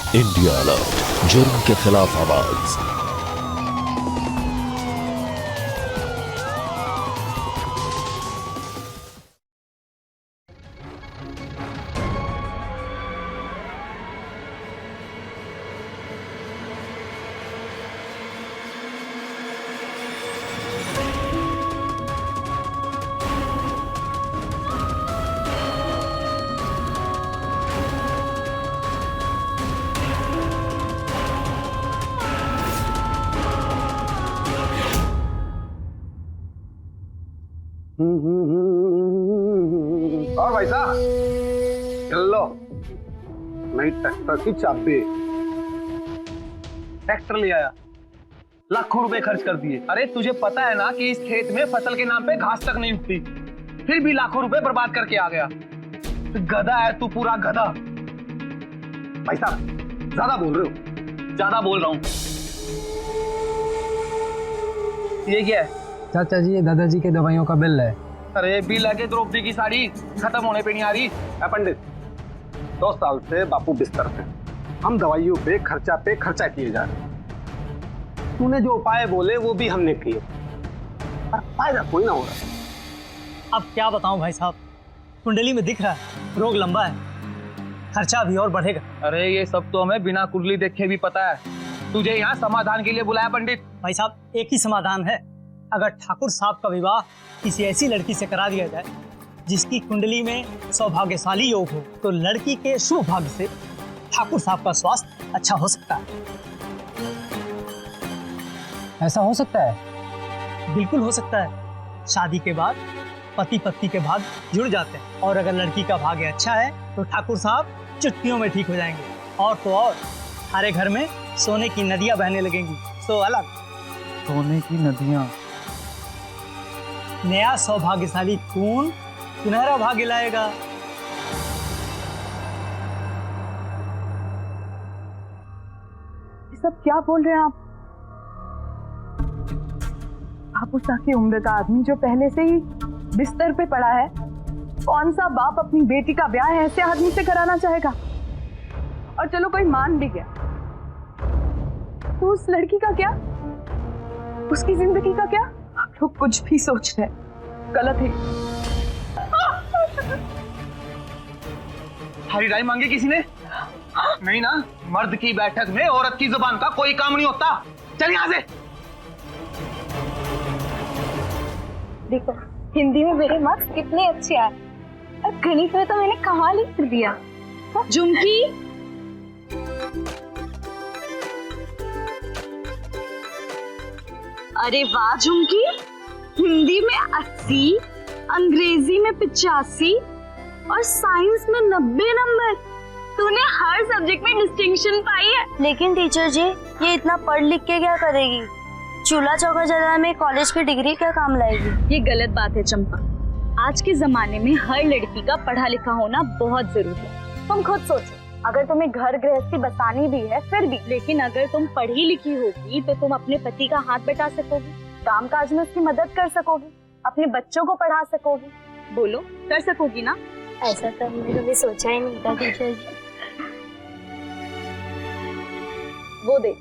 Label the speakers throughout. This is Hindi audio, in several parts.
Speaker 1: इंडिया अलर्ट, जुर्म के खिलाफ आवाज।
Speaker 2: और भाई साहब लो नई ट्रैक्टर की चाबी।
Speaker 3: ट्रैक्टर ले आया, लाखों रुपए खर्च कर दिए। अरे तुझे पता है ना कि इस खेत में फसल के नाम पे घास तक नहीं उगती, फिर भी लाखों रुपए बर्बाद करके आ गया। गधा है तू, पूरा गधा।
Speaker 2: भाई साहब ज्यादा बोल रहे हो।
Speaker 3: ज्यादा बोल रहा हूँ। ये क्या है?
Speaker 4: चाचा जी, ये दादाजी के दवाइयों का बिल है।
Speaker 3: अरे बिल लगे द्रौपदी की साड़ी खत्म होने पे नहीं आ रही।
Speaker 2: पंडित 2 साल से बापू बिस्तर पे, हम दवाइयों पे खर्चा किए जा रहे। तूने जो उपाय बोले वो भी हमने किए, पर फायदा कोई ना हो रहा।
Speaker 5: अब क्या बताऊं भाई साहब, कुंडली में दिख रहा है रोग लंबा है, खर्चा भी और बढ़ेगा।
Speaker 3: अरे ये सब तो हमें बिना कुंडली देखे भी पता है। तुझे यहाँ समाधान के लिए बुलाया पंडित।
Speaker 5: भाई साहब एक ही समाधान है, अगर ठाकुर साहब का विवाह किसी ऐसी लड़की से करा दिया जाए जिसकी कुंडली में सौभाग्यशाली योग हो, तो लड़की के शुभ भाग्य से ठाकुर साहब का स्वास्थ्य अच्छा हो सकता है।
Speaker 4: ऐसा हो सकता है?
Speaker 5: बिल्कुल हो सकता है। शादी के बाद पति पत्नी के भाग्य जुड़ जाते हैं, और अगर लड़की का भाग्य अच्छा है तो ठाकुर साहब चुटकियों में ठीक हो जाएंगे। और तो और हमारे घर में सोने की नदियां बहने लगेंगी। सो अलग
Speaker 4: सोने की नदियां।
Speaker 5: नया सौभाग्यशाली खून सुनहरा भाग्य लाएगा।
Speaker 6: ये सब क्या बोल रहे हैं आप? बापू साहब की उम्र का आदमी जो पहले से ही बिस्तर पे पड़ा है, कौन सा बाप अपनी बेटी का ब्याह ऐसे आदमी से कराना चाहेगा? और चलो कोई मान भी गया, तो उस लड़की का क्या, उसकी जिंदगी का क्या? आप लोग कुछ भी सोच रहे हैं, गलत है।
Speaker 3: हरी राय मांगी किसी ने? नहीं ना, मर्द की बैठक में औरत की जुबान का कोई काम नहीं होता। चल यहाँ से।
Speaker 7: देखो हिंदी में मेरे मार्क्स कितने अच्छे आए, और गणित में तो मैंने कमाल ही कर दिया।
Speaker 6: झुमकी,
Speaker 7: अरे वाह झुमकी, हिंदी में 80, अंग्रेजी में 85 और साइंस में 90 नंबर। तूने हर सब्जेक्ट में डिस्टिंक्शन पाई है।
Speaker 8: लेकिन टीचर जी, ये इतना पढ़ लिख के क्या करेगी? चूल्हा चौका जलाने में कॉलेज की डिग्री क्या काम लाएगी?
Speaker 7: ये गलत बात है चंपा। आज के जमाने में हर लड़की का पढ़ा लिखा होना बहुत जरूरी है। तुम खुद सोचो, अगर तुम्हें घर गृहस्थी बसानी भी है फिर भी, लेकिन अगर तुम पढ़ी लिखी होगी तो तुम अपने पति का हाथ बटा सकोगी, काम काज में उसकी मदद कर सकोगी, अपने बच्चों को पढ़ा सकोगी। बोलो, कर सकोगी ना?
Speaker 8: ऐसा तो हमने कभी सोचा ही नहीं था टीचर जी।
Speaker 7: वो देख,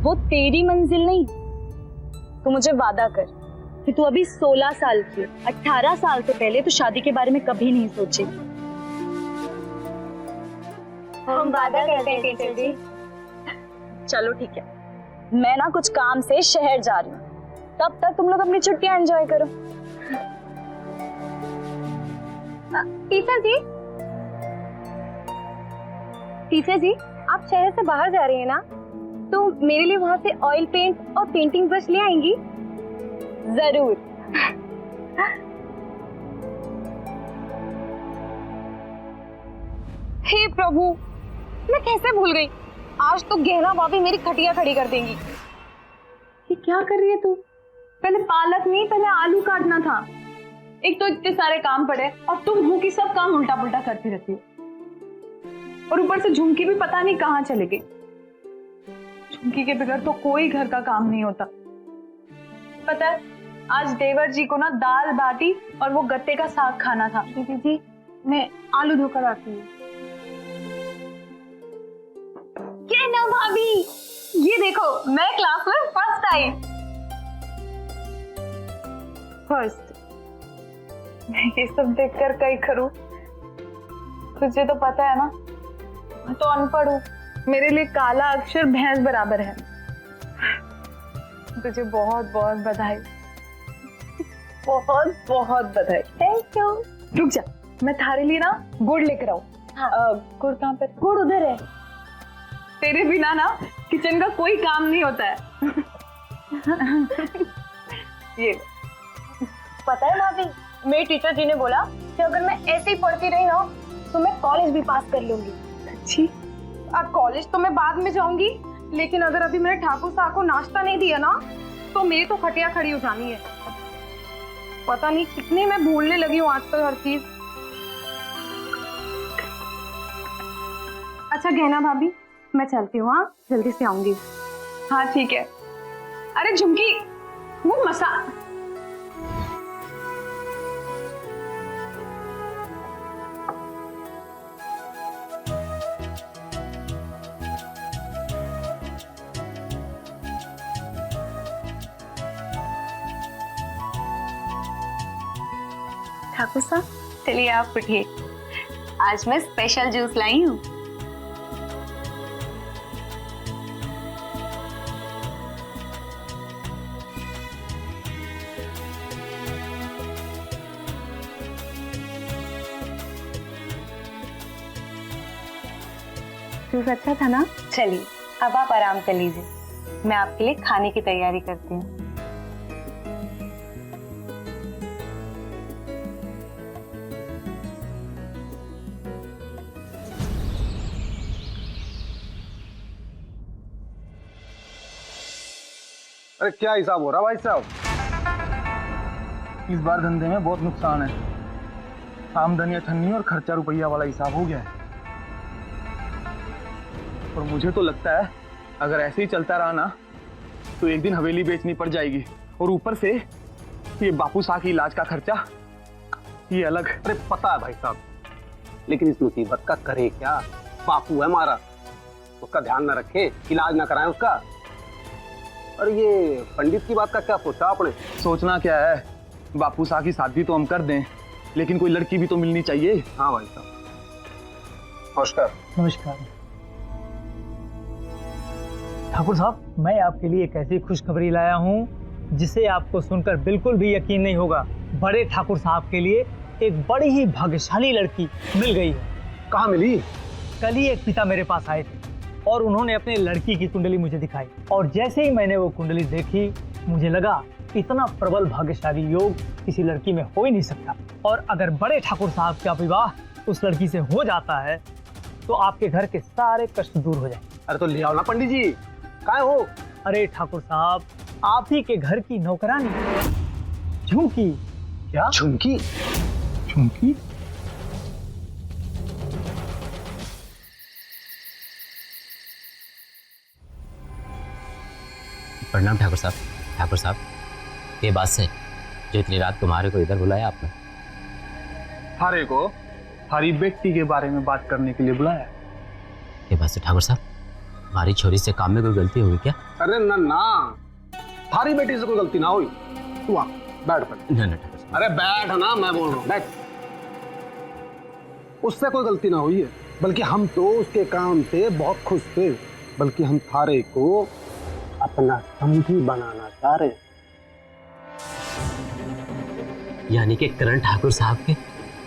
Speaker 7: वो तेरी मंजिल नहीं। तू मुझे वादा कर कि तू अभी 16 साल की, 18 साल से पहले तो शादी के बारे में कभी नहीं सोचेगी।
Speaker 8: हम वादा करते हैं टीचर जी।
Speaker 7: चलो ठीक है, मैं ना कुछ काम से शहर जा रही हूँ, तब तक तुम लोग अपनी छुट्टियां एंजॉय करो।
Speaker 8: टीचर जी, आप शहर से बाहर जा रही हैं ना, तो मेरे लिए वहाँ से ऑयल पेंट और पेंटिंग ब्रश ले आएंगी?
Speaker 7: जरूर।
Speaker 8: हे प्रभु, मैं कैसे भूल गई, आज तो गहना भाभी मेरी खटिया खड़ी कर देंगी।
Speaker 6: ये क्या कर रही है तू? पहले पालक नहीं, पहले आलू काटना था। एक तो इतने सारे काम पड़े और तुम हो कि सब काम उल्टा पुल्टा करती रहती हो, और ऊपर से झुमकी भी पता नहीं कहाँ चले गई। झुमकी के बगैर तो कोई घर का काम नहीं होता। पता है, आज देवर जी को ना दाल बाटी और वो गत्ते का साग खाना था। दीदी जी, मैं आलू धोकर आती हूँ। देखो मैं क्लास में फर्स्ट आई। फर्स्ट? ये सब देखकर कहीं करूं? तुझे तो पता है ना, मैं तो अनपढ़ हूँ। मेरे लिए काला अक्षर भैंस बराबर है। तुझे बहुत बहुत बधाई, बहुत बहुत बधाई। Thank you. रुक जा, मैं थारे लिए ना गुड़ लेकर आऊँ। गुड़ कहाँ पर? गुड़ उधर है। तेरे बिना ना किचन का कोई काम नहीं होता है। ये
Speaker 8: पता है भाभी, मेरे टीचर जी ने बोला कि अगर मैं ऐसे ही पढ़ती रही ना तो मैं कॉलेज भी पास कर लूंगी।
Speaker 6: अच्छी, अब कॉलेज तो मैं बाद में जाऊंगी, लेकिन अगर अभी मैंने ठाकुर साहब को नाश्ता नहीं दिया ना तो मेरी तो खटिया खड़ी हो जानी है। पता नहीं कितने मैं भूलने लगी हूँ आजकल हर चीज। अच्छा गहना भाभी, मैं चलती हूँ। हाँ, जल्दी से आऊंगी। हाँ ठीक है। अरे झुमकी, वो मसा
Speaker 8: ठाकुर साहब,
Speaker 6: चलिए आप उठिए।
Speaker 8: आज मैं स्पेशल जूस लाई हूँ।
Speaker 6: जूस अच्छा था ना?
Speaker 8: चलिए अब आप आराम कर लीजिए, मैं आपके लिए खाने की तैयारी करती हूँ।
Speaker 2: अरे क्या हिसाब हो रहा भाई साहब?
Speaker 3: इस बार धंधे में बहुत नुकसान है। आमदनी अठन्नी और खर्चा रुपया वाला हिसाब हो गया है। और मुझे तो लगता है अगर ऐसे ही चलता रहा ना तो एक दिन हवेली बेचनी पड़ जाएगी। और ऊपर से ये बापू साहब की इलाज का खर्चा, ये अलग।
Speaker 2: अरे पता है भाई साहब, लेकिन इस मुसीबत का करे क्या? बापू है हमारा, उसका ध्यान न रखे, इलाज ना कराएं उसका। और ये पंडित की बात का क्या सोचा आपने?
Speaker 3: सोचना क्या है, बापू साहब की शादी तो हम कर दें, लेकिन कोई लड़की भी तो मिलनी चाहिए।
Speaker 2: हाँ भाई साहब, नमस्कार।
Speaker 5: नमस्कार ठाकुर साहब, मैं आपके लिए एक ऐसी खुशखबरी लाया हूँ जिसे आपको सुनकर बिल्कुल भी यकीन नहीं होगा। बड़े ठाकुर साहब के लिए एक बड़ी ही भाग्यशाली लड़की मिल गई है।
Speaker 2: कहाँ मिली?
Speaker 5: कल ही एक पिता मेरे पास आए थे और उन्होंने अपने लड़की की कुंडली मुझे दिखाई, और जैसे ही मैंने वो कुंडली देखी मुझे लगा इतना प्रबल भाग्यशाली योग किसी लड़की में हो ही नहीं सकता। और अगर बड़े ठाकुर साहब का विवाह उस लड़की से हो जाता है तो आपके घर के सारे कष्ट दूर हो जाएंगे।
Speaker 2: अरे तो ले आओ ना पंडित जी, कहाँ हो?
Speaker 5: अरे ठाकुर साहब, आप ही के घर की नौकरानी झुमकी।
Speaker 2: क्या? झुमकी?
Speaker 5: झुमकी?
Speaker 9: प्रणाम ठाकुर साहब। ठाकुर साहब, ये बात से जो इतनी रात तुम्हारे को इधर बुलाया आपने?
Speaker 3: थारे को थारी बेटी के बारे में बात करने के लिए बुलाया।
Speaker 9: ये बात से ठाकुर साहब, हमारी छोरी से काम में कोई गलती हुई क्या?
Speaker 2: अरे ना ना, थारी बेटी से कोई गलती ना हुई। तू आ, बैठ पर।
Speaker 9: ना ना ठाकुर साहब।
Speaker 2: अरे बैठ ना, मैं बोल रहा हूँ, बैठ। उससे कोई गलती ना हुई है, बल्कि हम तो उसके काम से बहुत खुश थे। बल्कि हम थारे को अपना समझी बनाना चाह रहे।
Speaker 9: यानी कि करण ठाकुर साहब के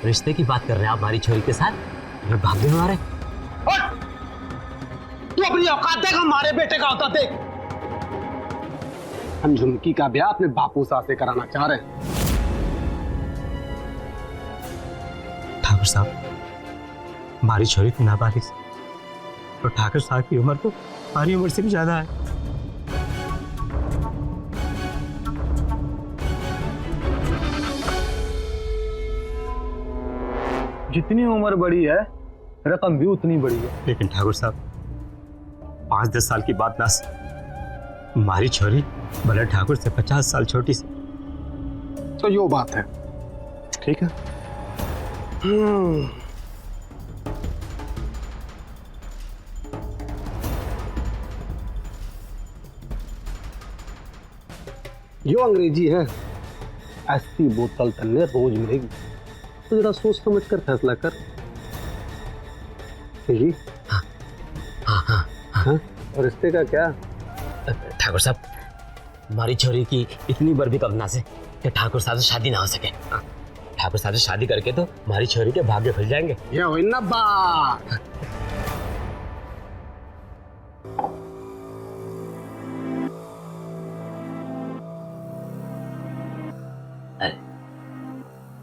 Speaker 9: रिश्ते की बात कर रहे हैं आप हमारी छोरी के साथ? अगर भाग्य हमारे।
Speaker 2: तू अपनी औकात देख, हमारे बेटे का औकात देख। हम झुमकी का ब्याह अपने बापू साहब से कराना चाह रहे हैं।
Speaker 9: ठाकुर साहब, हमारी छोरी तो नाबालिग है और ठाकुर साहब की उम्र तो हमारी उम्र से भी ज्यादा है।
Speaker 3: जितनी उम्र बड़ी है रकम भी उतनी बड़ी है।
Speaker 9: लेकिन ठाकुर साहब, 5-10 साल की बात ना से हमारी छोरी भले ठाकुर से 50 साल छोटी सी।
Speaker 2: तो यो बात है, ठीक है। जो अंग्रेजी है, ऐसी बोतल तन्ने रोज मिलेगी, तो जरा सोच समझ कर फैसला कर। जी
Speaker 9: हाँ हाँ हाँ
Speaker 2: हाँ, और रिश्ते का क्या?
Speaker 9: ठाकुर साहब, हमारी छोरी की इतनी बर्फी कल्पना से कि ठाकुर साहब से शादी ना हो सके। ठाकुर साहब से शादी करके तो हमारी छोरी के भाग्य खुल जाएंगे।
Speaker 2: ये हुई ना बात।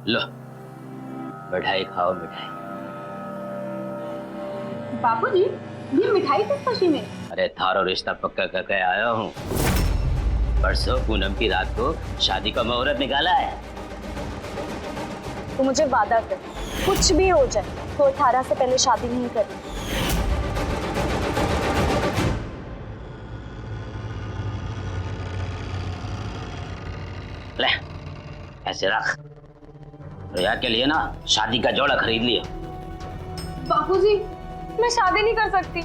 Speaker 10: लो मिठाई खाओ, मिठाई।
Speaker 6: बापूजी, ये मिठाई किस खुशी में?
Speaker 10: अरे थारो रिश्ता पक्का करके आया हूँ। परसों पूनम की रात को शादी का मुहूर्त निकाला है।
Speaker 7: तो मुझे वादा कर, कुछ भी हो जाए तो 18 से पहले शादी नहीं करनी।
Speaker 10: ले ऐसे रख। रिया के लिए ना शादी का जोड़ा खरीद लिया।
Speaker 6: बापूजी, मैं शादी नहीं कर सकती।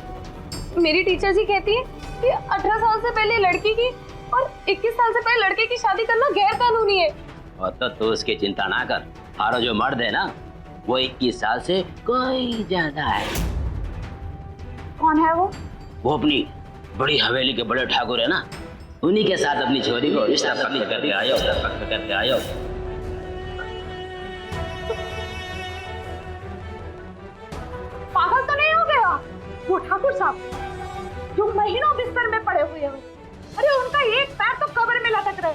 Speaker 6: मेरी टीचर जी कहती है कि 18 साल से पहले लड़की की और 21 साल से पहले लड़के की शादी करना गैर कानूनी है।
Speaker 10: और तो उसकी चिंता ना कर। हमारा जो मर्द है ना, वो 21 साल से कोई ज्यादा है।
Speaker 6: कौन है वो?
Speaker 10: वो अपनी बड़ी हवेली के बड़े ठाकुर है ना, उन्हीं के साथ अपनी छोरी को रिश्ता पक्का करके आयो, पक्का करके आयो।
Speaker 6: पागल तो नहीं हो गया वो ठाकुर साहब जो महीनों बिस्तर में पड़े हुए हो? अरे उनका एक पैर तो कब्र में लटक रहे,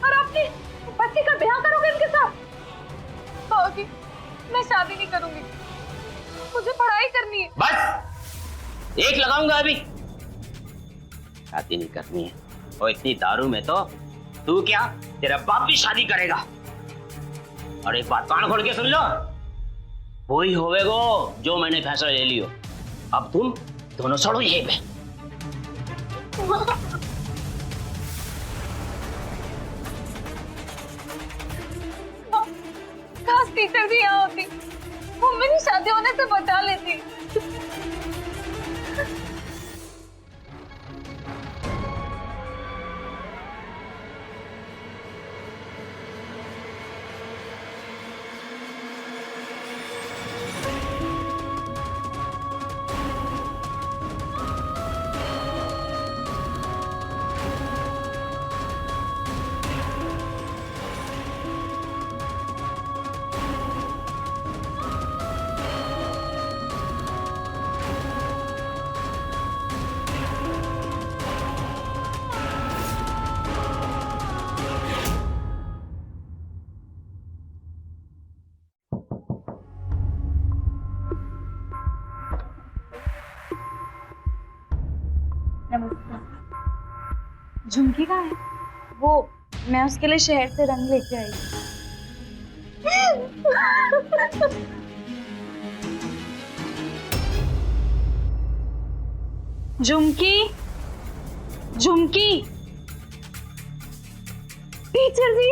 Speaker 6: और अपनी बच्ची का ब्याह करोगे इनके साथ? बाबूजी, मैं शादी नहीं करूंगी, मुझे पढ़ाई करनी है।
Speaker 10: बस एक लगाऊंगा अभी। शादी नहीं करनी है और इतनी दारू में तो तू क्या, तेरा बाप भी शादी करेगा। और एक बात कान खोल के सुन लो, वही होवेगो जो मैंने फैसला ले लियो। अब तुम दोनों सड़ो यहीं पे।
Speaker 6: काश टीचर जी यहाँ होती, वो मेरी शादी होने से बचा लेती। झुमकी कहाँ है?
Speaker 7: वो मैं उसके लिए शहर से रंग लेके आई। झुमकी, झुमकी।
Speaker 6: टीचर जी,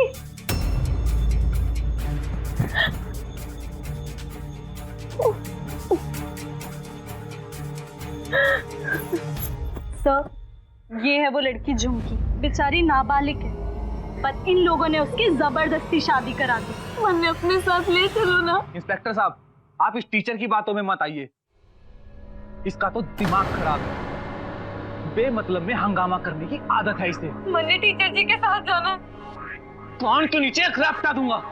Speaker 7: सर, ये है वो लड़की झुमकी। बेचारी नाबालिग है, पर इन लोगों ने उसकी जबरदस्ती शादी करा दी।
Speaker 6: मैंने अपने साथ ले चलो ना।
Speaker 3: इंस्पेक्टर साहब, आप इस टीचर की बातों में मत आइए। इसका तो दिमाग खराब है, बेमतलब में हंगामा करने की आदत है इसे।
Speaker 6: मैंने टीचर जी के साथ जाना।
Speaker 3: कान के नीचे खराब कर दूंगा।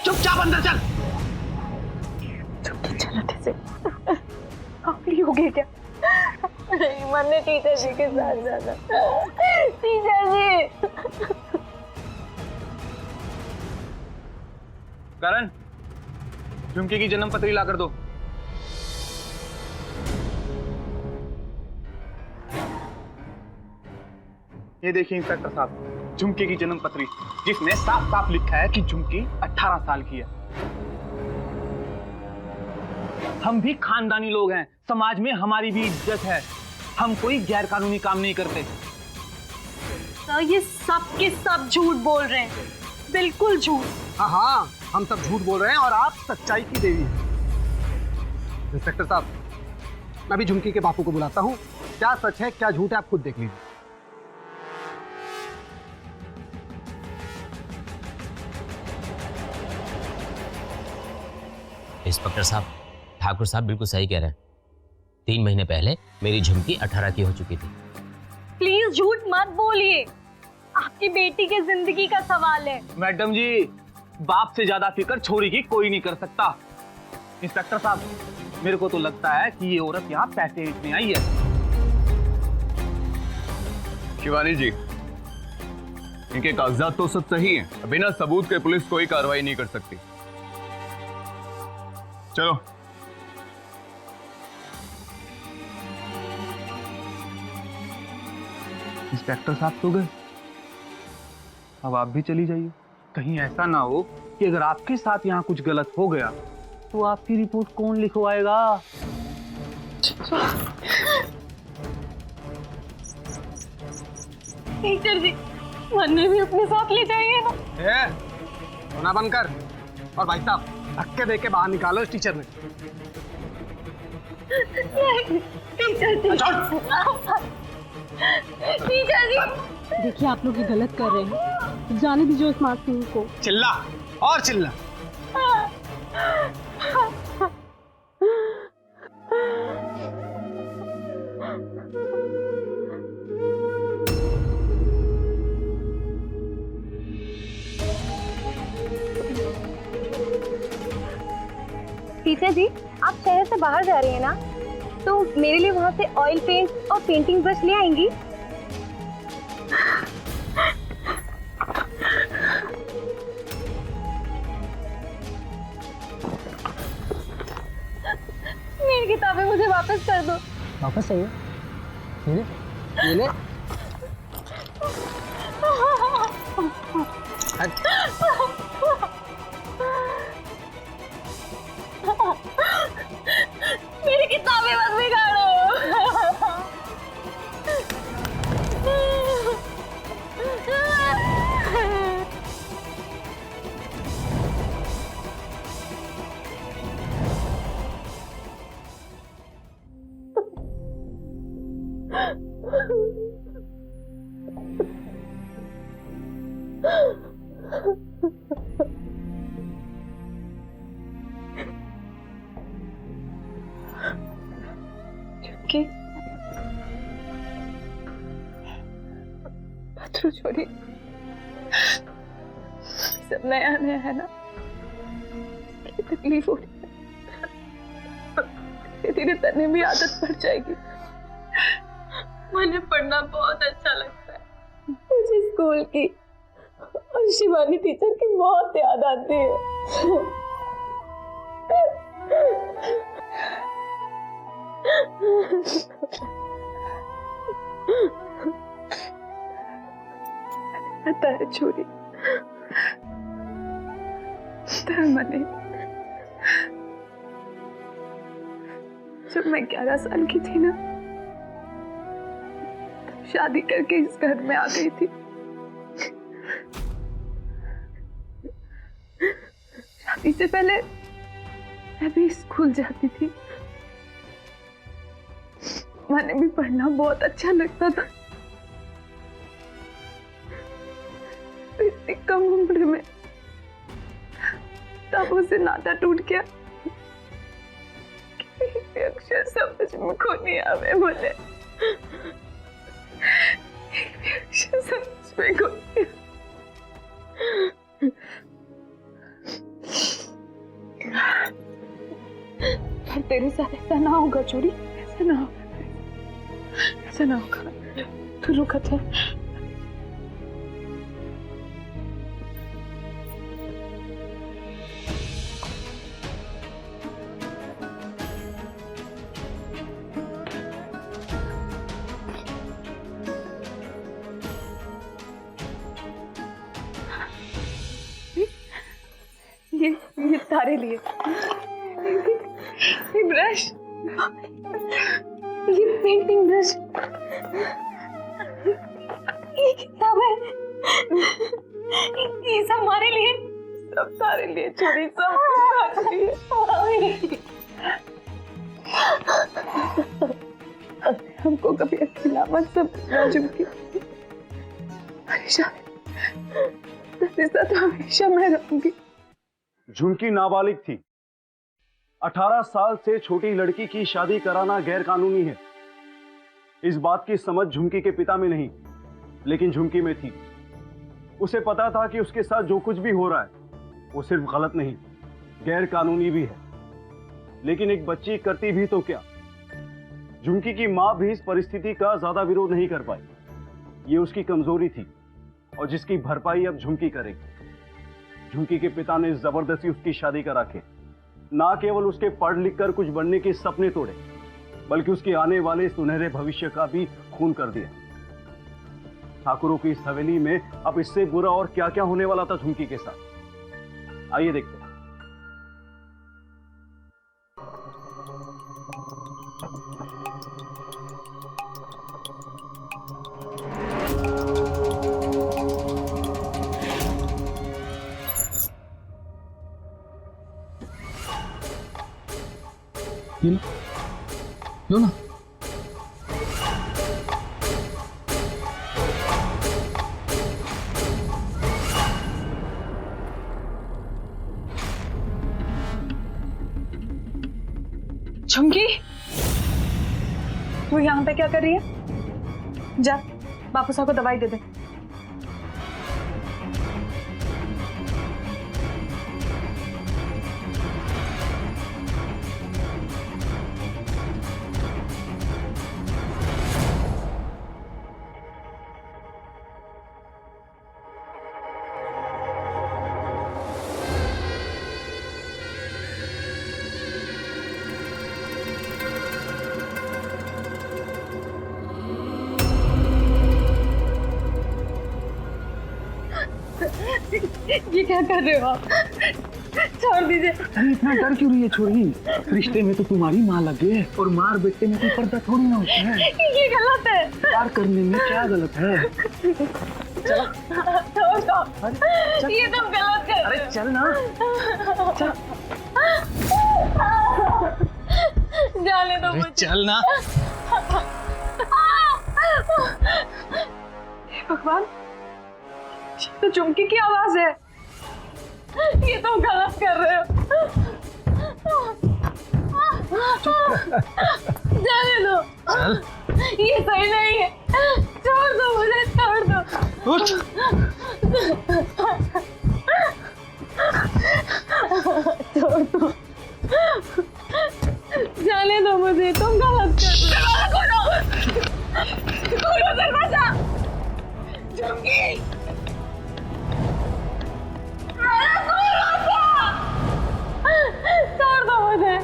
Speaker 3: चुपचाप अंदर चल।
Speaker 6: चलो से काफी हो गया क्या? नहीं, मैंने टीचर जी के साथ जाना। टीचर जी।
Speaker 3: करण, झुमकी की जन्म पत्री ला कर दो। ये देखिए इंस्पेक्टर साहब, झुमकी की जन्म पत्री, जिसमें साफ साफ लिखा है कि झुमकी 18 साल की है। हम भी खानदानी लोग हैं, समाज में हमारी भी इज्जत है। हम कोई गैर कानूनी काम नहीं करते।
Speaker 7: सर, ये सब के सब झूठ बोल रहे हैं, बिल्कुल झूठ।
Speaker 2: हाँ हाँ, हम सब झूठ बोल रहे हैं और आप सच्चाई की देवी हैं। इंस्पेक्टर साहब, मैं भी झुमकी के बापू को बुलाता हूँ। क्या सच है क्या झूठ है आप खुद देख लीजिए।
Speaker 9: इंस्पेक्टर साहब, ठाकुर साहब बिल्कुल सही कह रहे हैं। 3 महीने पहले मेरी झुमकी 18 की हो चुकी थी।
Speaker 7: प्लीज झूठ मत बोलिए, आपकी बेटी की जिंदगी का सवाल है।
Speaker 3: मैडम जी, बाप से ज्यादा फिक्र छोरी की कोई नहीं कर सकता। इंस्पेक्टर साहब, मेरे को तो लगता है कि ये औरत यहाँ पैसे ऐंठने आई है।
Speaker 11: शिवानी जी, इनके कागजात तो सब सही हैं। बिना सबूत के पुलिस कोई कार्रवाई नहीं कर सकती। चलो।
Speaker 3: इंस्पेक्टर साहब तो गए, अब आप भी चली जाइए। कहीं ऐसा ना हो कि अगर आपके साथ यहाँ कुछ गलत हो गया तो आपकी रिपोर्ट कौन लिखवाएगा?
Speaker 6: टीचर जी, मन्ने भी अपने साथ ले जाएंगे ना?
Speaker 2: होना बंद कर। और भाई साहब, धक्के दे के बाहर निकालो इस टीचर ने।
Speaker 6: टीचर जी, टीचर जी, देखिए आप लोग ये गलत कर रहे हैं, जाने दीजिए उस मासूम को।
Speaker 2: चिल्ला और चिल्ला।
Speaker 8: टीचर जी, आप शहर से बाहर जा रही हैं ना, तो मेरे लिए वहाँ से ऑयल पेंट और पेंटिंग ब्रश ले आएंगी?
Speaker 6: मेरी किताबें मुझे वापस कर दो।
Speaker 4: वापस चाहिए? ये ले।
Speaker 6: मेरी किताबें मत बिगाड़ो। चुटकी, पत्थर छोड़ी, सब नया नया है ना, तकलीफ हो रही है। धीरे धीरे तने भी आदत पड़ जाएगी। मुझे पढ़ना बहुत अच्छा लगता है। मुझे स्कूल की और शिवानी टीचर की बहुत याद आती है। पता है छोरी, मने जब मैं 11 साल की थी ना, तब शादी करके इस घर में आ गई थी। शादी से पहले मैं भी स्कूल जाती थी। मैंने भी पढ़ना बहुत अच्छा लगता था। इतनी कम उम्र में तब उसे नाता टूट गया। अक्षर समझ में को नहीं आवे बोले, अक्षर समझ में को नहीं। पर तेरे साथ ऐसा ना होगा चोरी, ऐसा ना होगा, ऐसा ना होगा। तू रुका था। ये तारे लिए, ये ब्रश, ये पेंटिंग ब्रश, ये किताब है, ये सब हमारे लिए, सब तारे लिए छोड़ी, सब हमारे लिए। हमको कभी अकेला मत समझना झुमकी। हमेशा तेरे साथ हमेशा मैं रहूंगी।
Speaker 12: झुमकी नाबालिग थी,
Speaker 2: 18 साल से छोटी लड़की की शादी कराना गैर कानूनी है। इस बात की समझ झुमकी के पिता में नहीं, लेकिन झुमकी में थी। उसे पता था कि उसके साथ जो कुछ भी हो रहा है वो सिर्फ गलत नहीं, गैर कानूनी भी है। लेकिन एक बच्ची करती भी तो क्या। झुमकी की मां भी इस परिस्थिति का ज्यादा विरोध नहीं कर पाई। ये उसकी कमजोरी थी और जिसकी भरपाई अब झुमकी करेगी। झुमकी के पिता ने जबरदस्ती उसकी शादी करा के ना केवल उसके पढ़ लिख कर कुछ बनने के सपने तोड़े, बल्कि उसके आने वाले सुनहरे भविष्य का भी खून कर दिया। ठाकुरों की इस हवेली में अब इससे बुरा और क्या क्या होने वाला था झुमकी के साथ, आइए देखते हैं।
Speaker 3: लो ना।
Speaker 6: झुमकी, वो यहाँ पे क्या कर रही है? जा बापू साहब को दवाई दे दे। ये क्या कर रहे हो आप? छोड़ दीजिए।
Speaker 2: अरे इतना डर क्यों रही है छोरी? रिश्ते में तो तुम्हारी माँ लगे और मार बेटे में कोई पर्दा थोड़ी ना होता है।
Speaker 6: ये गलत है।
Speaker 2: प्यार करने में क्या गलत है?
Speaker 6: चलो ये तुम गलत कर।
Speaker 2: अरे चल ना। चल।
Speaker 6: जाने दो मुझे।
Speaker 3: चल ना।
Speaker 6: भगवान, ये तो झुमकी की आवाज है। ये तुम गलत कर रहे हो। जाने दो। ये सही नहीं है। छोड़ दो मुझे, छोड़ दो।
Speaker 3: उठ।
Speaker 6: छोड़ दो। जाने दो मुझे, तुम गलत कर रहे हो। खोलो दरवाजा। झुमकी, छोड़ दो मुझे।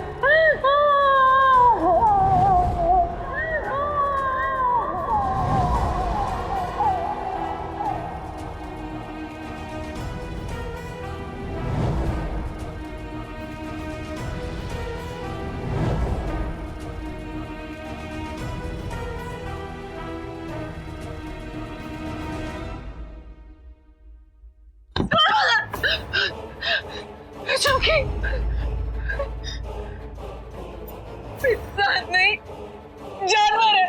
Speaker 6: झुमकी, इंसान नहीं, जानवर है,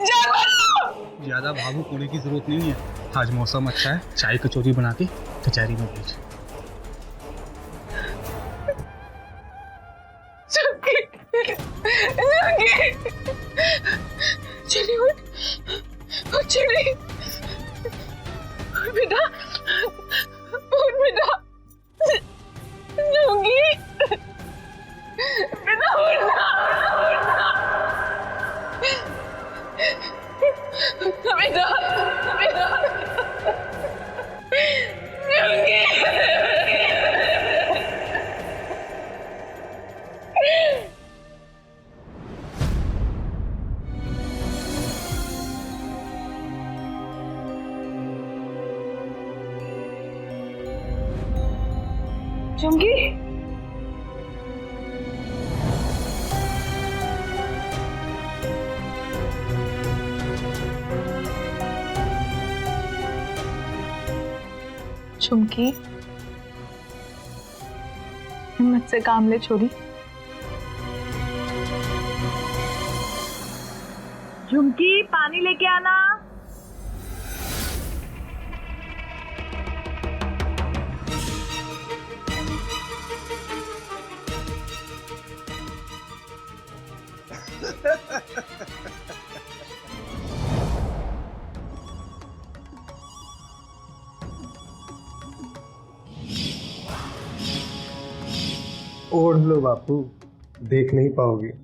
Speaker 6: जानवर।
Speaker 3: ज्यादा भावुक होने की जरूरत नहीं है। आज मौसम अच्छा है, चाय कचौरी बना के कचहरी में भेज।
Speaker 6: चली उठ चली बेटा, उठ बेटा। झुमकी बेटा, उठना बेटा, बेटा। झुमकी, झुमकी, हिम्मत से काम ले छोरी। झुमकी, पानी लेके आना।
Speaker 2: ओढ़ लो बापू, देख नहीं पाओगे।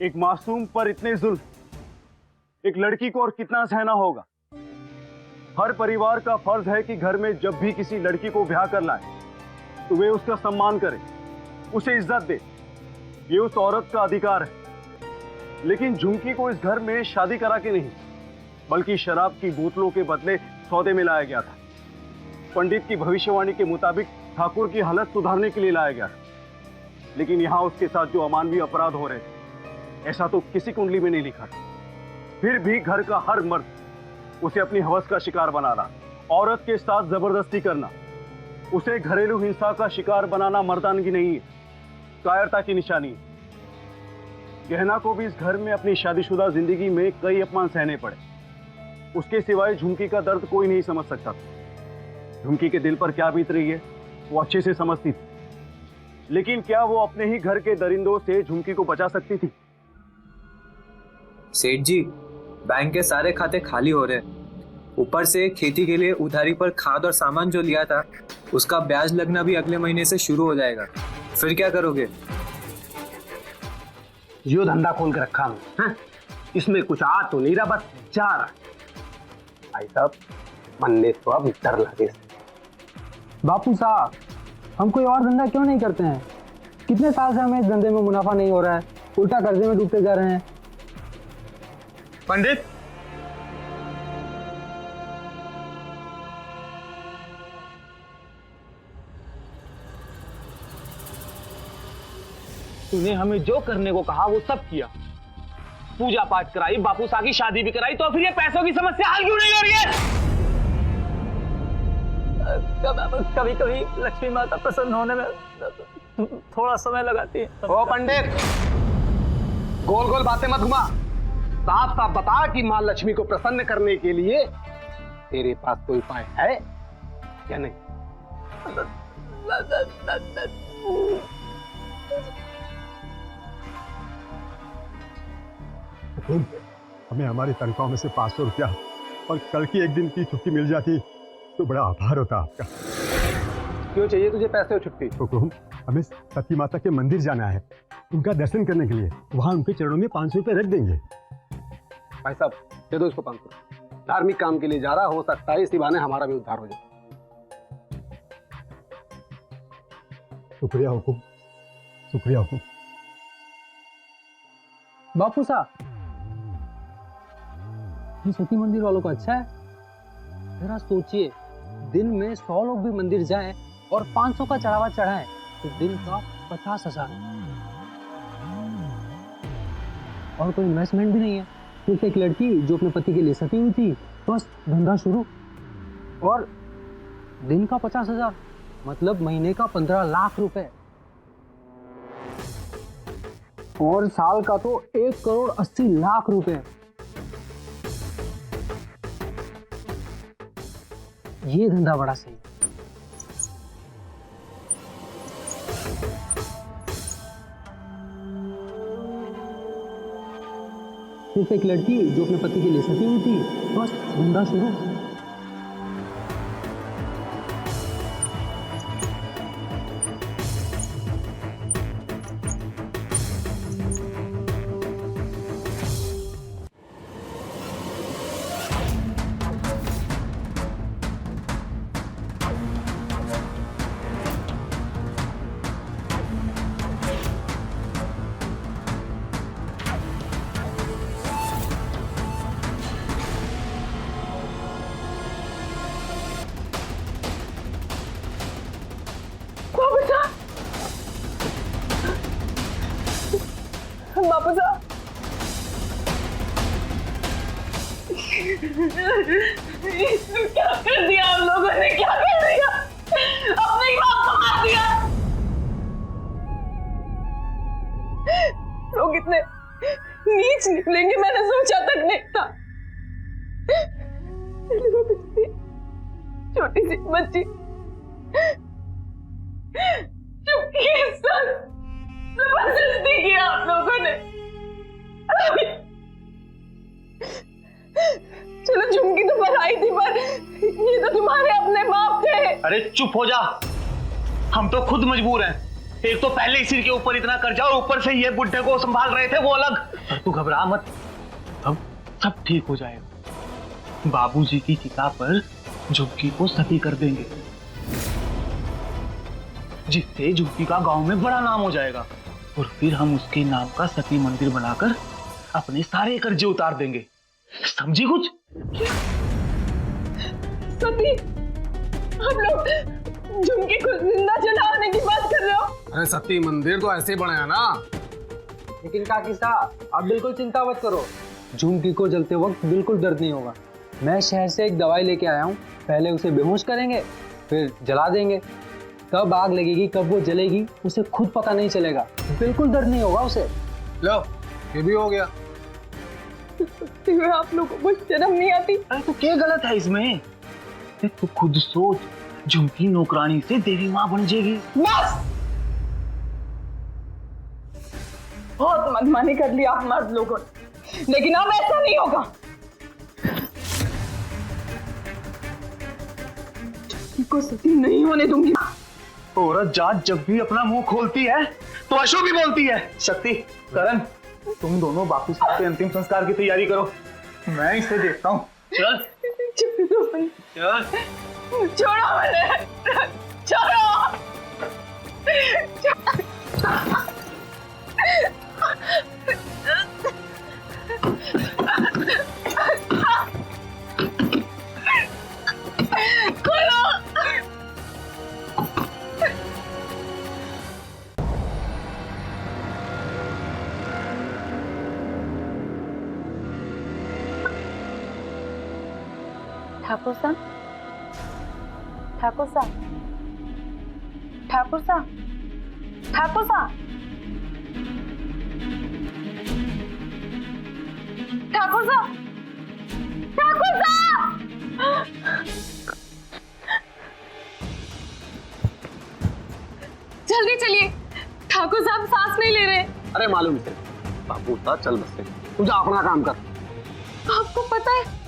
Speaker 12: एक मासूम पर इतने जुल्म, एक लड़की को और कितना सहना होगा। हर परिवार का फर्ज है कि घर में जब भी किसी लड़की को ब्याह कर लाए तो वे उसका सम्मान करें, उसे इज्जत दे। ये उस औरत का अधिकार है। लेकिन झुमकी को इस घर में शादी करा के नहीं, बल्कि शराब की बोतलों के बदले सौदे में लाया गया था। पंडित की भविष्यवाणी के मुताबिक ठाकुर की हालत सुधारने के लिए लाया गया था। लेकिन यहां उसके साथ जो अमानवीय अपराध हो रहे थे, ऐसा तो किसी कुंडली में नहीं लिखा। फिर भी घर का हर मर्द उसे अपनी हवस का शिकार बना रहा। औरत के साथ जबरदस्ती करना, उसे घरेलू हिंसा का शिकार बनाना मर्दानगी नहीं है, कायरता की निशानी है। गहना को भी इस घर में अपनी शादीशुदा जिंदगी में कई अपमान सहने पड़े। उसके सिवाय झुमकी का दर्द कोई नहीं समझ सकता था। झुमकी के दिल पर क्या बीत रही है वो अच्छे से समझती थी। लेकिन क्या वो अपने ही घर के दरिंदों से झुमकी को बचा सकती थी?
Speaker 13: सेठ जी, बैंक के सारे खाते खाली हो रहे, ऊपर से खेती के लिए उधारी पर खाद और सामान जो लिया था उसका ब्याज लगना भी अगले महीने से शुरू हो जाएगा। फिर क्या करोगे?
Speaker 2: जो धंधा खोल के रखा है, इसमें कुछ आ तो नहीं रहा, बस जा रहा। भाई साहब, बनने तो अब डर लगे।
Speaker 4: बापू साहब, हम कोई और धंधा क्यों नहीं करते हैं? कितने साल से हमें इस धंधे में मुनाफा नहीं हो रहा है, उल्टा कर्जे में डूबते जा रहे हैं।
Speaker 3: पंडित, तूने हमें जो करने को कहा वो सब किया। पूजा पाठ कराई, बापू साहब की शादी भी कराई, तो फिर ये पैसों की समस्या हल क्यों नहीं हो रही है?
Speaker 5: कभी कभी लक्ष्मी माता प्रसन्न होने में थोड़ा समय लगाती है।
Speaker 2: ओ पंडित, गोल गोल बातें मत घुमा। साफ साफ बता कि मां लक्ष्मी को प्रसन्न करने के लिए तेरे पास कोई उपाय है या नहीं?
Speaker 14: हमें हमारी तनख्वाह में से 500 रुपया और कल की एक दिन की छुट्टी मिल जाती तो बड़ा आभार होता आपका।
Speaker 2: क्यों चाहिए तुझे पैसे और छुट्टी?
Speaker 14: हुकुम, हमें सती माता के मंदिर जाना है, उनका दर्शन करने के लिए। वहाँ उनके चरणों में 500 रुपये रख देंगे।
Speaker 2: भाई साहब, दे दो इसको 500। धार्मिक काम के लिए जा रहा, हो सकता है इसी बहाने हमारा भी उद्धार हो जाए।
Speaker 14: शुक्रिया हुकुम, शुक्रिया हुकुम।
Speaker 4: बापू साहब, ये सती मंदिर वालों का अच्छा है। जरा सोचिए, दिन में 100 लोग भी मंदिर जाएं और 500 का चढ़ावा चढ़ाएं तो दिन का 50,000। और कोई इन्वेस्टमेंट भी नहीं है, सिर्फ एक लड़की जो अपने पति के लिए सती हुई थी, बस धंधा शुरू। और दिन का 50,000 मतलब महीने का 15 लाख रुपए। और साल का तो 1,80,00,000 रुपए। ये धंधा बड़ा सही है। सिर्फ एक लड़की जो अपने पति के लिए सती हुई थी, बस धंधा शुरू।
Speaker 6: वापस आ। क्या कर दिया आप लोगों ने, क्या कर दिया? अपने ही बाप को मार दिया। लोग इतने नीच निकलेंगे मैंने सोचा तक नहीं था। छोटी सी बच्ची चुपके के साथ जबरदस्ती किया आप लोगों ने। चलो झुमकी तो पढ़ाई थी, पर ये तो तुम्हारे अपने बाप थे।
Speaker 3: अरे चुप हो जा, हम तो खुद मजबूर हैं। एक तो पहले ही सिर के ऊपर इतना कर्जा और ऊपर से ये बुढ़े को संभाल रहे थे वो अलग। पर तू घबरा मत, अब सब ठीक हो जाएगा। बाबूजी की चिता पर झुमकी को सती कर देंगे, जिससे झुमकी का गांव में बड़ा नाम हो जाएगा। और फिर हम उसके नाम का सती मंदिर बनाकर अपने सारे कर्जे उतार देंगे। समझी कुछ?
Speaker 6: सती, हम लोग झुमकी को जिंदा जलाने की बात कर रहे हो?
Speaker 2: अरे सती मंदिर तो ऐसे बनाया ना।
Speaker 4: लेकिन काकी साहब, आप बिल्कुल चिंता मत करो, झुमकी को जलते वक्त बिल्कुल दर्द नहीं होगा। मैं शहर से एक दवाई लेके आया हूँ, पहले उसे बेहोश करेंगे फिर जला देंगे। कब आग लगेगी कब वो जलेगी उसे खुद पता नहीं चलेगा, बिल्कुल दर्द नहीं होगा उसे।
Speaker 2: लो ये भी हो गया।
Speaker 6: आप लोगों को शर्म नहीं आती?
Speaker 3: अरे तो क्या गलत है इसमें? तू खुद सोच, झुमकी नौकरानी से देवी माँ बन जाएगी।
Speaker 6: बस बहुत मनमानी कर लिया आप मर्द लोगों ने, लेकिन अब ऐसा नहीं होगा। को सती नहीं होने दूंगी।
Speaker 3: औरत जात जब भी अपना मुंह खोलती है तो अशुभ भी बोलती है। शक्ति, करण, तुम दोनों बापू साहब के अंतिम संस्कार की तैयारी करो, मैं इसे देखता हूँ। चल चल,
Speaker 6: छोड़ो मुझे, छोड़ो।
Speaker 8: ठाकुर साहब, ठाकुर साहब, ठाकुर साहब, ठाकुर साहब, ठाकुर साहब, ठाकुर साहब। जल्दी चलिए, ठाकुर साहब सांस नहीं ले रहे।
Speaker 2: अरे मालूम है बाबू था, चल बस तू जा अपना काम कर।
Speaker 6: आपको पता है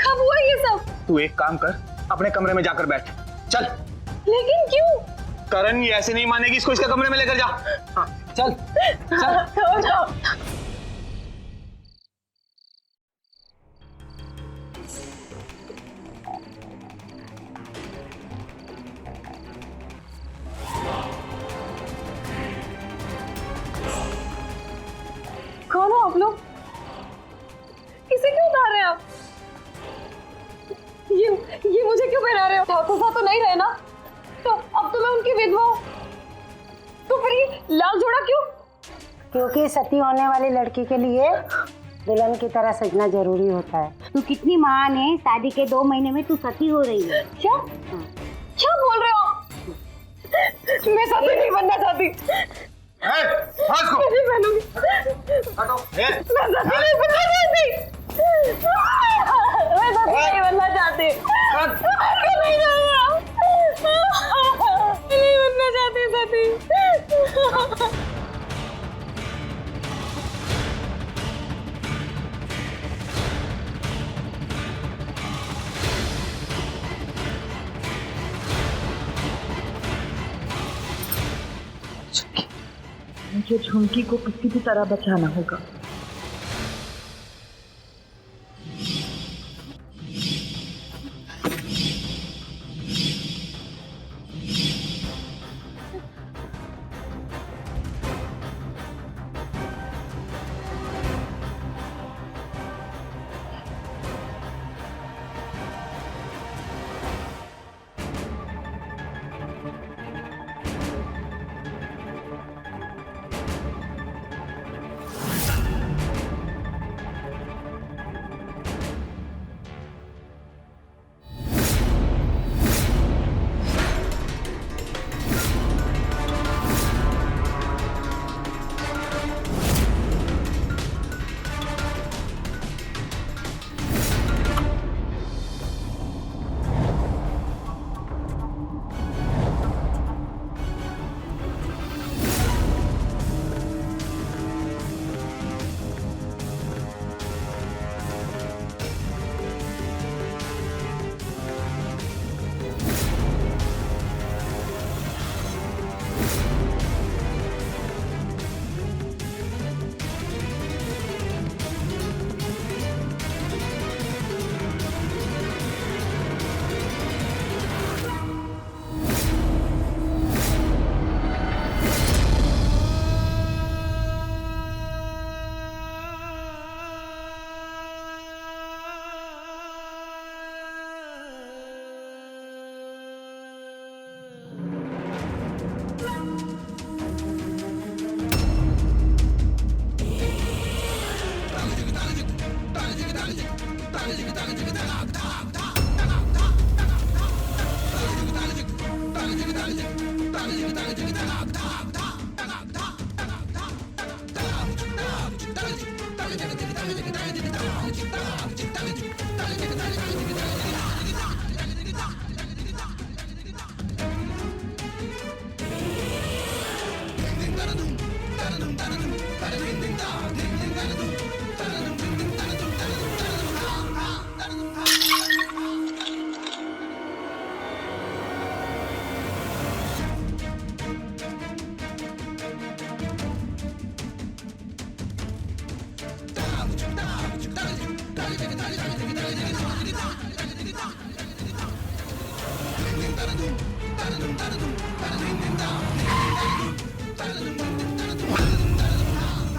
Speaker 6: कब हुआ ये सब?
Speaker 3: तू एक काम कर, अपने कमरे में जाकर बैठ। चल।
Speaker 6: लेकिन क्यों?
Speaker 3: करण ये ऐसे नहीं मानेगी, इसको इसके कमरे में लेकर जा। हाँ, चल चल
Speaker 6: जाओ। कौन हो आप लोग? किसे क्यों उतार रहे हैं आप? ये मुझे क्यों पहना रहे हो? ठाकुर साहब तो नहीं रहे ना, तो अब तो मैं उनकी विधवा हूँ, तो फिर ये लाल जोड़ा क्यों?
Speaker 15: क्योंकि सती होने वाली लड़की के लिए दुल्हन की तरह सजना जरूरी होता है।
Speaker 8: तू कितनी महान है, शादी के 2 महीने में तू सती हो रही है।
Speaker 6: क्या क्या बोल रहे हो? मैं सती नहीं बनना चाहती, नहीं बनूंगी। मैं सती नहीं बनना चाहती। मैं सती नहीं बनना चाहती। नहीं बनना चाहती सती।
Speaker 16: मुझे झुमकी को किसी भी तरह बचाना होगा।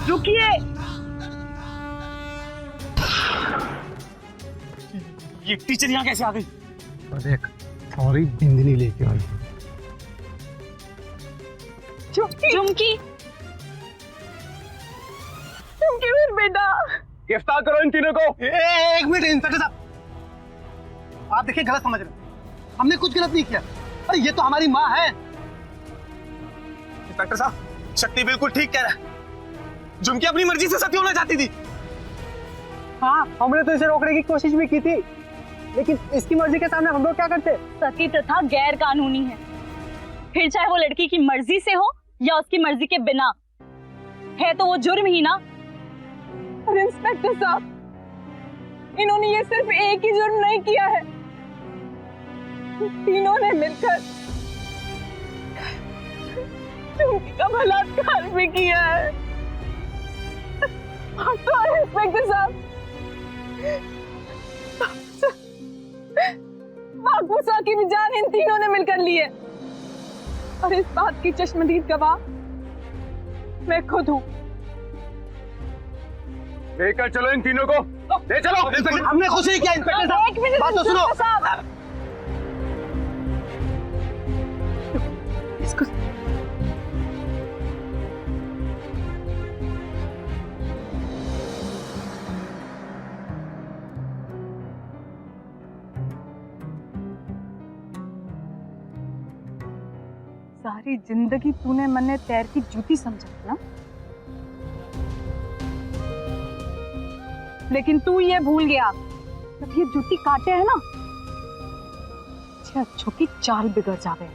Speaker 6: रुकिए।
Speaker 3: ये टीचर यहाँ कैसे आ गई?
Speaker 2: देख सॉरी बिंदनी लेके आई।
Speaker 6: झुमकी
Speaker 7: झुमकी
Speaker 6: झुमकी मेरा बेटा।
Speaker 12: गिरफ्तार करो इन तीनों को।
Speaker 2: एक मिनट इंस्पेक्टर साहब, आप देखिए गलत समझ रहे हैं। हमने कुछ गलत नहीं किया। अरे ये तो हमारी माँ है।
Speaker 3: इंस्पेक्टर साहब, शक्ति बिल्कुल ठीक कह रहा है। झुमकी अपनी मर्जी से सती होना चाहती थी।
Speaker 4: हाँ, हमने तो इसे रोकने की कोशिश भी की थी, लेकिन इसकी मर्जी के सामने हम लोग क्या करते?
Speaker 7: सती प्रथा गैर कानूनी है, फिर चाहे वो लड़की की मर्जी से हो या उसकी मर्जी के बिना, है तो वो जुर्म ही ना।
Speaker 6: अरे इंस्पेक्टर साहब, इन्होंने ये सिर्फ एक ही जुर्म नहीं किया है, तीनों ने मिलकर झुमकी का बलात्कार भी किया है। तो इंस्पेक्टर साहब, माकूसा की भी जान इन तीनों ने मिलकर ली है, और इस बात की चश्मदीद गवाह मैं खुद हूँ।
Speaker 12: लेकर चलो इन तीनों को, ले चलो।
Speaker 2: हमने कुछ नहीं किया इंस्पेक्टर साहब।
Speaker 6: एक मिनट
Speaker 2: बात तो सुनो।
Speaker 6: साहब।
Speaker 2: इसको
Speaker 6: सारी जिंदगी तूने मन्ने पैर की जूती समझा ना, लेकिन तू ये भूल गया जब ये जूती काटे है ना, अच्छो की चाल बिगड़ जावे।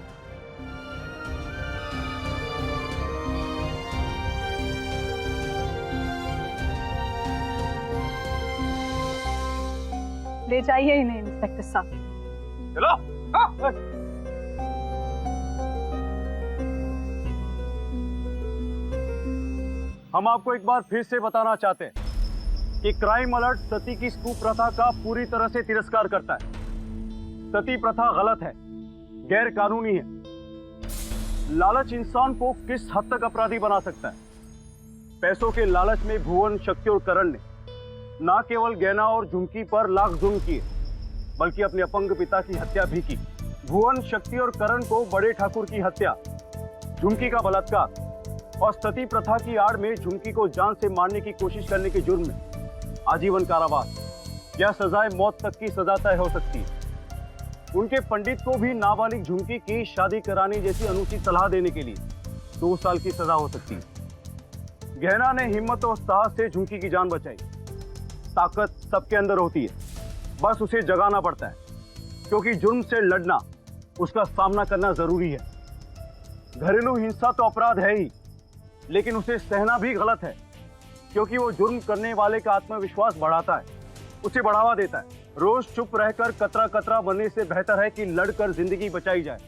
Speaker 6: ले जाइए इन्हें इंस्पेक्टर साहब।
Speaker 12: चलो। हम आपको एक बार फिर से बताना चाहते हैं कि क्राइम अलर्ट सती की कुप्रथा का पूरी तरह से तिरस्कार करता है। सती प्रथा गलत है, गैर कानूनी है। लालच इंसान को किस हद तक अपराधी बना सकता है। पैसों के लालच में भुवन, शक्ति और करण ने न केवल गैना और झुमकी पर लाख जुल्म किए, बल्कि अपने अपंग पिता की हत्या भी की। भुवन, शक्ति और करण को बड़े ठाकुर की हत्या, झुमकी का बलात्कार और सती प्रथा की आड़ में झुमकी को जान से मारने की कोशिश करने के जुर्म में आजीवन कारावास या सजाए मौत तक की सजा तय हो सकती है। उनके पंडित को भी नाबालिग झुमकी की शादी कराने जैसी अनुचित सलाह देने के लिए 2 साल की सजा हो सकती है। गहना ने हिम्मत और साहस से झुमकी की जान बचाई। ताकत सबके अंदर होती है, बस उसे जगाना पड़ता है, क्योंकि जुर्म से लड़ना, उसका सामना करना जरूरी है। घरेलू हिंसा तो अपराध है ही, लेकिन उसे सहना भी गलत है, क्योंकि वो जुर्म करने वाले का आत्मविश्वास बढ़ाता है, उसे बढ़ावा देता है। रोज चुप रहकर कतरा कतरा बनने से बेहतर है कि लड़कर जिंदगी बचाई जाए।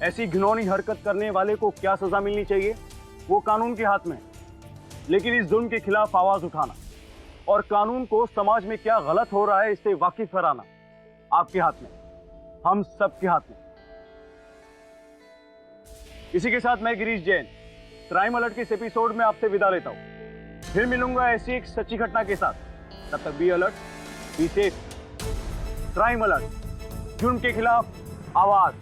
Speaker 12: ऐसी घिनौनी हरकत करने वाले को क्या सजा मिलनी चाहिए, वो कानून के हाथ में है। लेकिन इस जुर्म के खिलाफ आवाज उठाना और कानून को समाज में क्या गलत हो रहा है इससे वाकिफ कराना आपके हाथ में, हम सबके हाथ में। इसी के साथ मैं गिरीश जैन क्राइम अलर्ट के इस एपिसोड में आपसे विदा लेता हूं। फिर मिलूंगा ऐसी एक सच्ची घटना के साथ। तब तक be alert, be safe. Crime alert, जुर्म के खिलाफ आवाज।